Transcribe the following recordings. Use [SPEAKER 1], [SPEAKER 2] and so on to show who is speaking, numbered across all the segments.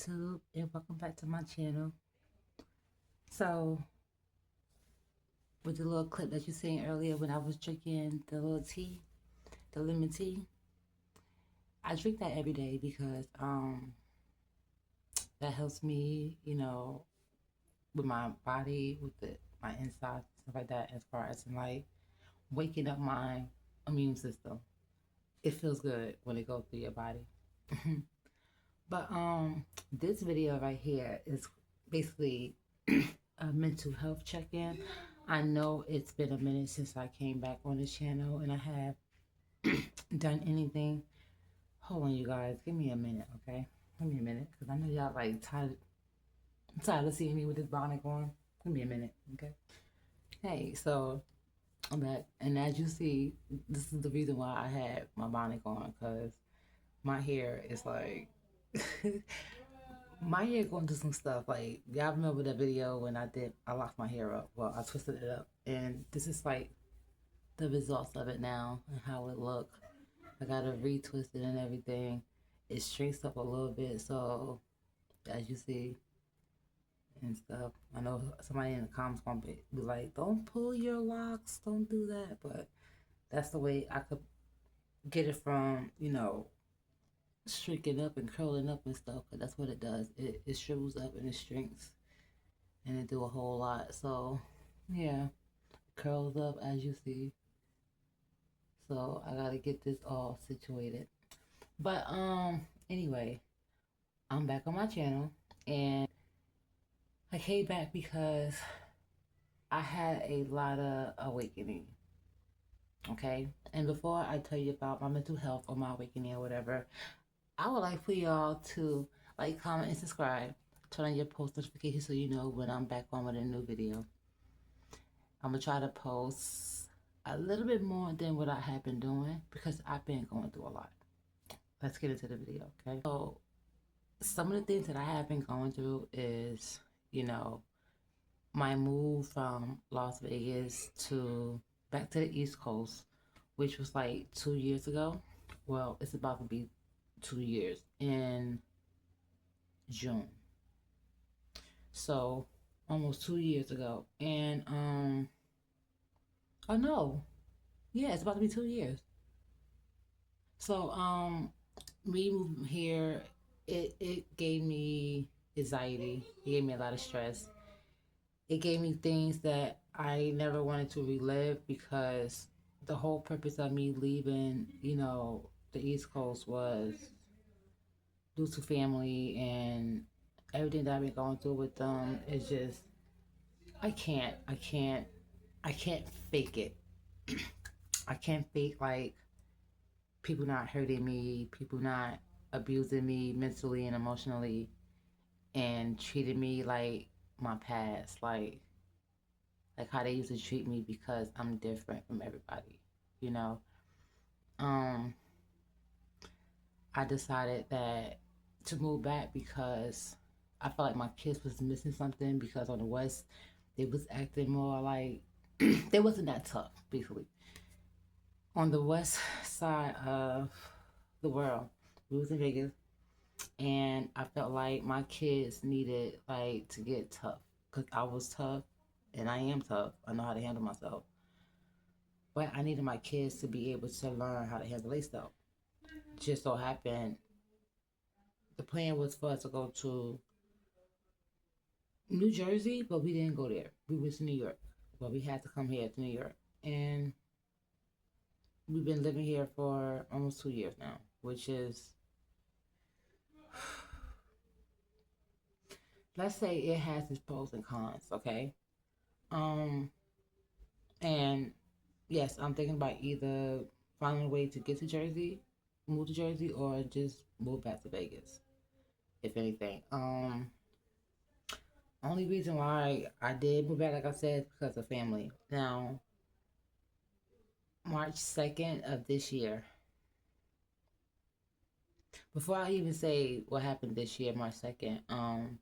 [SPEAKER 1] YouTube, and welcome back to my channel. So, with the little clip that you seen earlier when I was drinking the little tea, the lemon tea, I drink that every day because that helps me, with my body, with my insides, stuff like that, as far as in like waking up my immune system. It feels good when it goes through your body. But this video right here is basically a mental health check-in. I know it's been a minute since I came back on the channel and I have done anything. Hold on, you guys. Give me a minute, okay? Give me a minute, because I know y'all like tired of seeing me with this bonnet on. Give me a minute, okay? Hey, so I'm back, and as you see, this is the reason why I had my bonnet on, because my hair is like my hair going through some stuff. Like, y'all remember that video when I locked my hair up? Well, I twisted it up, and this is like the results of it now and how it look. I got to retwist it and everything. It shrinks up a little bit, so as you see and stuff. I know somebody in the comments gonna be like, "Don't pull your locks, don't do that," but that's the way I could get it from, shrinking up and curling up and stuff. But that's what it does. It shrivels up and it shrinks, and it do a whole lot. So yeah, curls up as you see. So I gotta get this all situated. But anyway, I'm back on my channel and I came back because I had a lot of awakening. Okay. And before I tell you about my mental health or my awakening or whatever, I would like for y'all to like, comment, and subscribe. Turn on your post notifications so you know when I'm back on with a new video. I'm gonna try to post a little bit more than what I have been doing because I've been going through a lot. Let's get into the video, okay? So some of the things that I have been going through is, my move from Las Vegas to back to the East Coast, which was like 2 years ago. Well, it's about to be 2 years in June. So almost 2 years ago. And oh no. Yeah, it's about to be 2 years. So me moving here, it gave me anxiety. It gave me a lot of stress. It gave me things that I never wanted to relive because the whole purpose of me leaving, the East Coast was due to family and everything that I've been going through with them. Is just I can't fake it. I can't fake like people not hurting me, people not abusing me mentally and emotionally and treating me like my past, like how they used to treat me because I'm different from everybody, you know. Um, I decided that to move back because I felt like my kids was missing something because on the West they was acting more like they wasn't that tough, basically. On the West side of the world, we was in Vegas, and I felt like my kids needed like to get tough because I was tough and I am tough. I know how to handle myself. But I needed my kids to be able to learn how to handle themselves. Just so happened, the plan was for us to go to New Jersey, but we didn't go there. We went to New York, but we had to come here to New York. And we've been living here for almost 2 years now, which is, let's say it has its pros and cons, okay? Um, and yes, I'm thinking about either finding a way to get to Jersey, move to Jersey, or just move back to Vegas, if anything. Only reason why I did move back, like I said, because of family. Now, March 2nd of this year, before I even say what happened this year, March 2nd,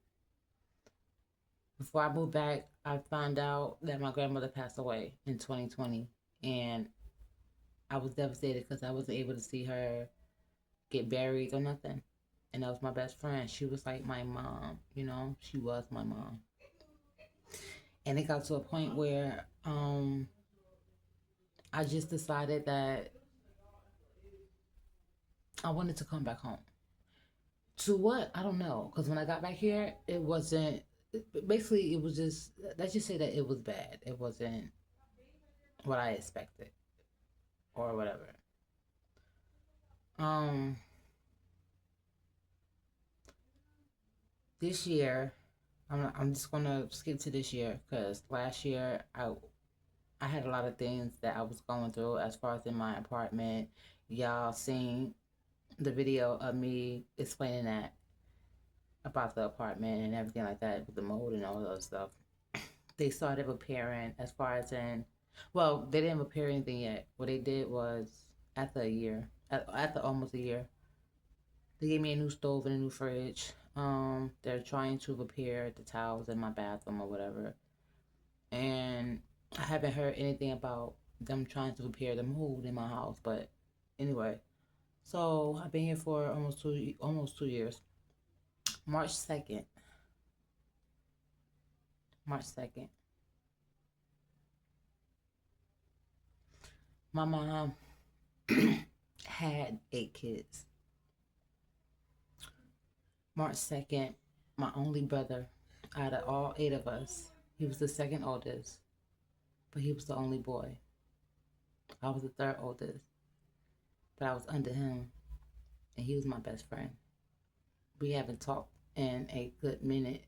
[SPEAKER 1] before I moved back, I found out that my grandmother passed away in 2020. And I was devastated because I wasn't able to see her get buried or nothing. And that was my best friend. She was like my mom, you know, she was my mom. And it got to a point where I just decided that I wanted to come back home. To what? I don't know. Because when I got back here, it wasn't. Basically, it was just. Let's just say that it was bad. It wasn't what I expected or whatever. Um, this year, I'm just gonna skip to this year because last year I had a lot of things that I was going through as far as in my apartment. Y'all seen the video of me explaining that about the apartment and everything like that with the mold and all that stuff. They started repairing as far as in, well, they didn't repair anything yet. What they did was after a year, after almost a year, they gave me a new stove and a new fridge. They're trying to repair the tiles in my bathroom or whatever, and I haven't heard anything about them trying to repair the mold in my house. But anyway, so I've been here for almost 2 years. March 2nd, March 2nd. My mom had 8 kids. March 2nd, my only brother out of all 8 of us, he was the second oldest, but he was the only boy. I was the third oldest, but I was under him, and he was my best friend. We haven't talked in a good minute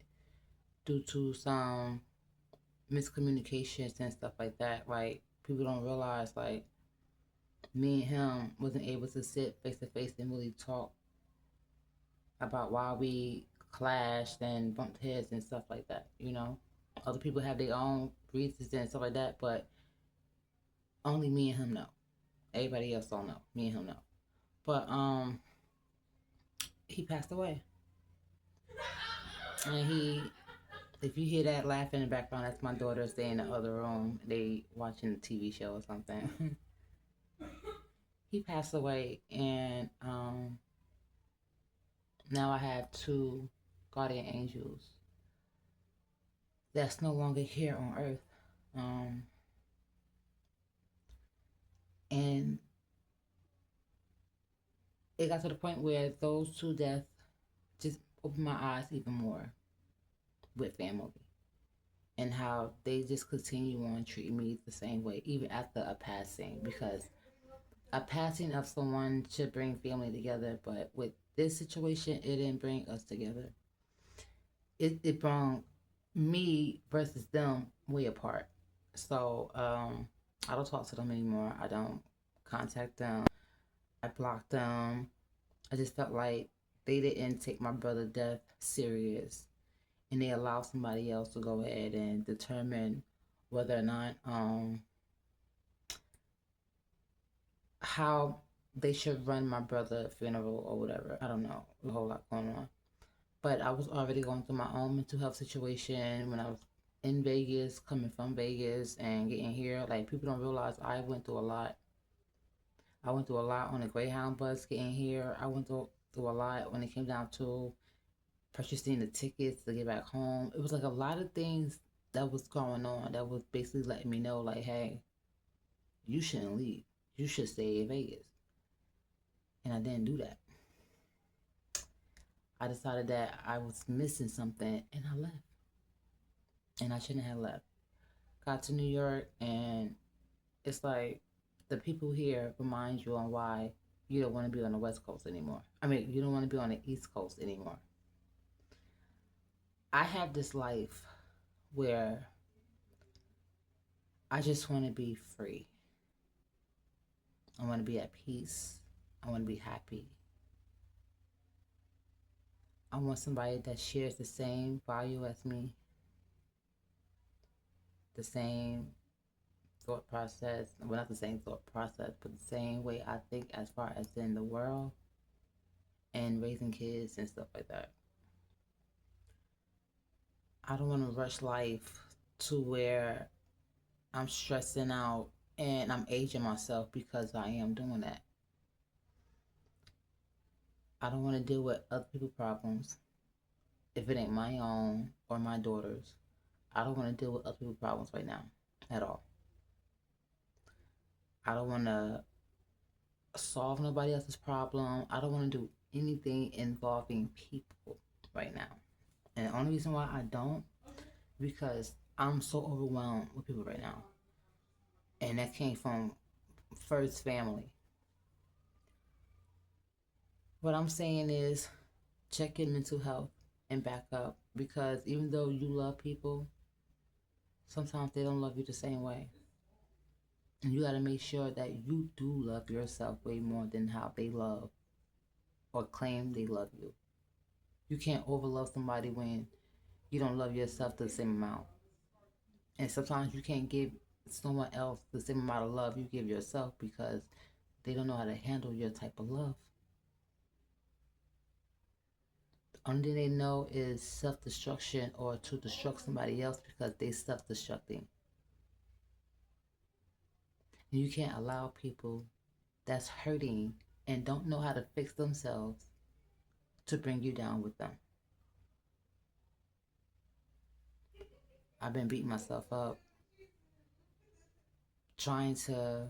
[SPEAKER 1] due to some miscommunications and stuff like that. Like, people don't realize, like, me and him wasn't able to sit face to face and really talk about why we clashed and bumped heads and stuff like that, you know? Other people have their own reasons and stuff like that, but only me and him know. Everybody else don't know. Me and him know. But he passed away. And if you hear that laugh in the background, that's my daughter staying in the other room. They watching a TV show or something. He passed away, and now I have two guardian angels that's no longer here on earth. Um, and it got to the point where those two deaths just opened my eyes even more with family and how they just continue on treating me the same way even after a passing, because a passing of someone should bring family together, but with this situation it didn't bring us together. It brought me versus them way apart. So I don't talk to them anymore. I don't contact them. I blocked them. I just felt like they didn't take my brother's death serious, and they allowed somebody else to go ahead and determine whether or not how they should run my brother's funeral or whatever. I don't know. A whole lot going on. But I was already going through my own mental health situation when I was in Vegas, coming from Vegas and getting here. Like, people don't realize I went through a lot. I went through a lot on the Greyhound bus getting here. I went through a lot when it came down to purchasing the tickets to get back home. It was like a lot of things that was going on that was basically letting me know, like, hey, you shouldn't leave. You should stay in Vegas. And I didn't do that. I decided that I was missing something and I left. And I shouldn't have left. Got to New York, and it's like the people here remind you on why you don't want to be on the West Coast anymore. I mean, you don't want to be on the East Coast anymore. I have this life where I just want to be free. I want to be at peace. I want to be happy. I want somebody that shares the same value as me, the same thought process. Well, not the same thought process, but the same way I think as far as in the world and raising kids and stuff like that. I don't want to rush life to where I'm stressing out and I'm aging myself because I am doing that. I don't want to deal with other people's problems if it ain't my own or my daughter's. I don't want to deal with other people's problems right now at all. I don't want to solve nobody else's problem. I don't want to do anything involving people right now. And the only reason why I don't, because I'm so overwhelmed with people right now. And that came from first family. What I'm saying is check your mental health and back up, because even though you love people, sometimes they don't love you the same way. And you got to make sure that you do love yourself way more than how they love or claim they love you. You can't overlove somebody when you don't love yourself the same amount. And sometimes you can't give someone else the same amount of love you give yourself because they don't know how to handle your type of love. The only thing they know is self-destruction or to destruct somebody else because they self-destructing. And you can't allow people that's hurting and don't know how to fix themselves to bring you down with them. I've been beating myself up trying to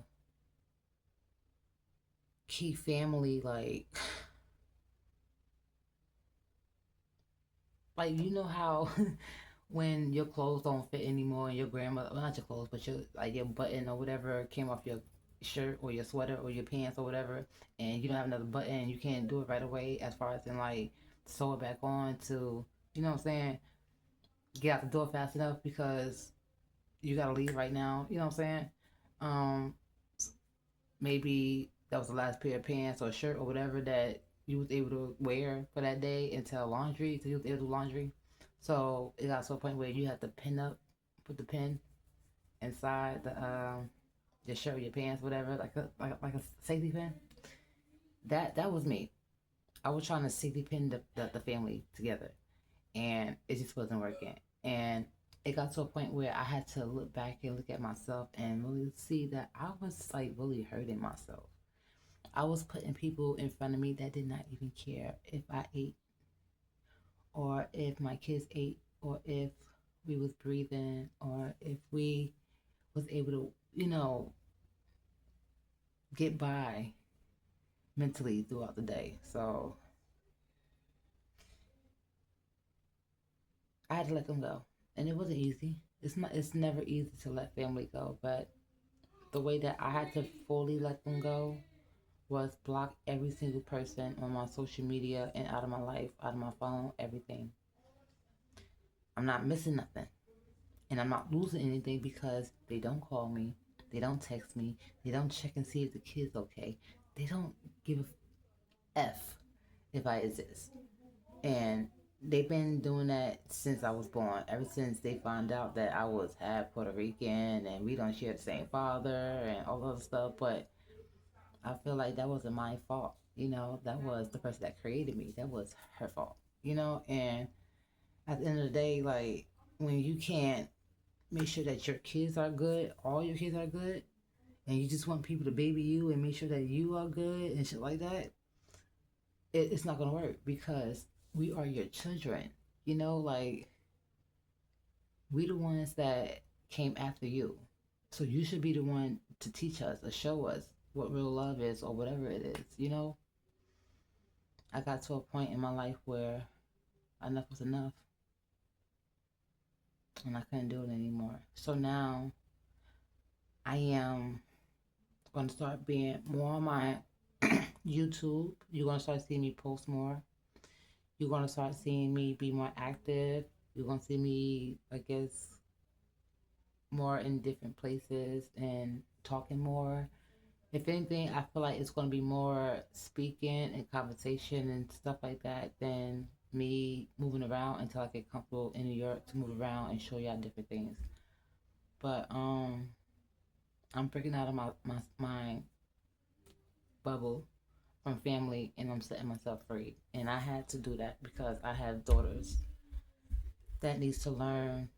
[SPEAKER 1] keep family like you know how when your clothes don't fit anymore and your grandmother, well, not your clothes, but your like your button or whatever came off your shirt or your sweater or your pants or whatever, and you don't have another button and you can't do it right away as far as in like sew it back on to, you know what I'm saying, get out the door fast enough because you gotta leave right now, you know what I'm saying? Um, Maybe that was the last pair of pants or shirt or whatever that you was able to wear for that day until laundry, so you was able to do laundry. So it got to a point where you had to pin up, put the pin inside the your shirt, or your pants, whatever, like a safety pin. That was me. I was trying to safety pin the family together, and it just wasn't working. And it got to a point where I had to look back and look at myself and really see that I was like really hurting myself. I was putting people in front of me that did not even care if I ate or if my kids ate or if we was breathing or if we was able to, get by mentally throughout the day. So I had to let them go. And it wasn't easy. It's never easy to let family go, but the way that I had to fully let them go was block every single person on my social media and out of my life, out of my phone, everything. I'm not missing nothing. And I'm not losing anything because they don't call me, they don't text me, they don't check and see if the kid's okay. They don't give a F if I exist. And they've been doing that since I was born. Ever since they found out that I was half Puerto Rican and we don't share the same father and all other stuff. But I feel like that wasn't my fault. That was the person that created me. That was her fault. And at the end of the day, like when you can't make sure that your kids are good, all your kids are good, and you just want people to baby you and make sure that you are good and shit like that, it's not gonna work because we are your children. Like we the ones that came after you. So you should be the one to teach us or show us what real love is or whatever it is. I got to a point in my life where enough was enough and I couldn't do it anymore. So now I am going to start being more on my YouTube. You're going to start seeing me post more. You're going to start seeing me be more active. You're going to see me, I guess, more in different places and talking more. If anything, I feel like it's going to be more speaking and conversation and stuff like that than me moving around until I get comfortable in New York to move around and show y'all different things. But I'm breaking out of my bubble from family and I'm setting myself free. And I had to do that because I have daughters that needs to learn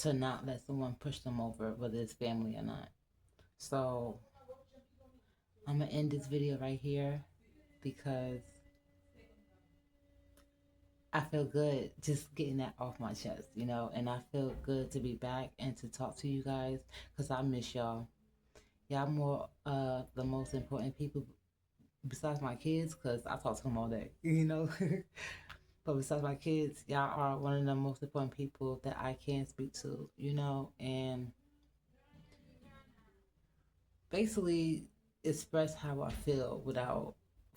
[SPEAKER 1] to not let someone push them over, whether it's family or not. So I'm gonna end this video right here because I feel good just getting that off my chest, you know, and I feel good to be back and to talk to you guys because I miss y'all. Y'all more the most important people besides my kids because I talk to them all day, you know. But besides my kids, y'all are one of the most important people that I can speak to, you know, and basically express how I feel without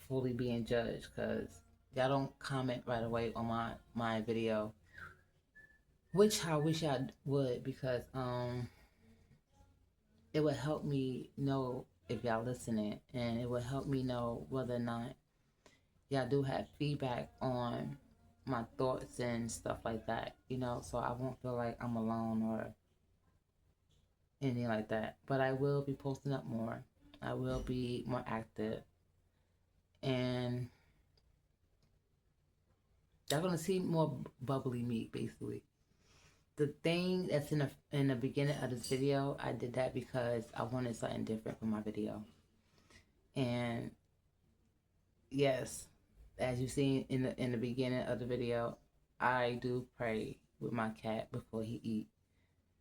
[SPEAKER 1] fully being judged because y'all don't comment right away on my video, which I wish I would because it would help me know if y'all listening, and it would help me know whether or not y'all do have feedback on my thoughts and stuff like that, you know, so I won't feel like I'm alone or anything like that. But I will be posting up more. I will be more active, and y'all gonna see more bubbly me, basically. The thing that's in the beginning of this video, I did that because I wanted something different for my video. And yes, as you see in the beginning of the video, I do pray with my cat before he eat,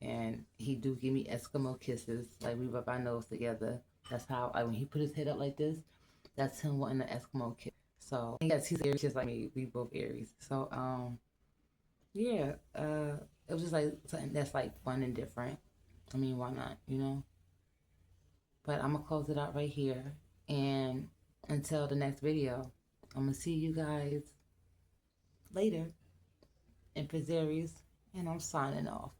[SPEAKER 1] and he do give me Eskimo kisses. Like we rub our nose together. That's how when he put his head up like this, that's him wanting the Eskimo kiss. So yes, he's Aries just like me. We both Aries. So yeah, it was just like something that's like fun and different. I mean, why not, you know? But I'm gonna close it out right here, and until the next video, I'm gonna see you guys later. Empressaries, and I'm signing off.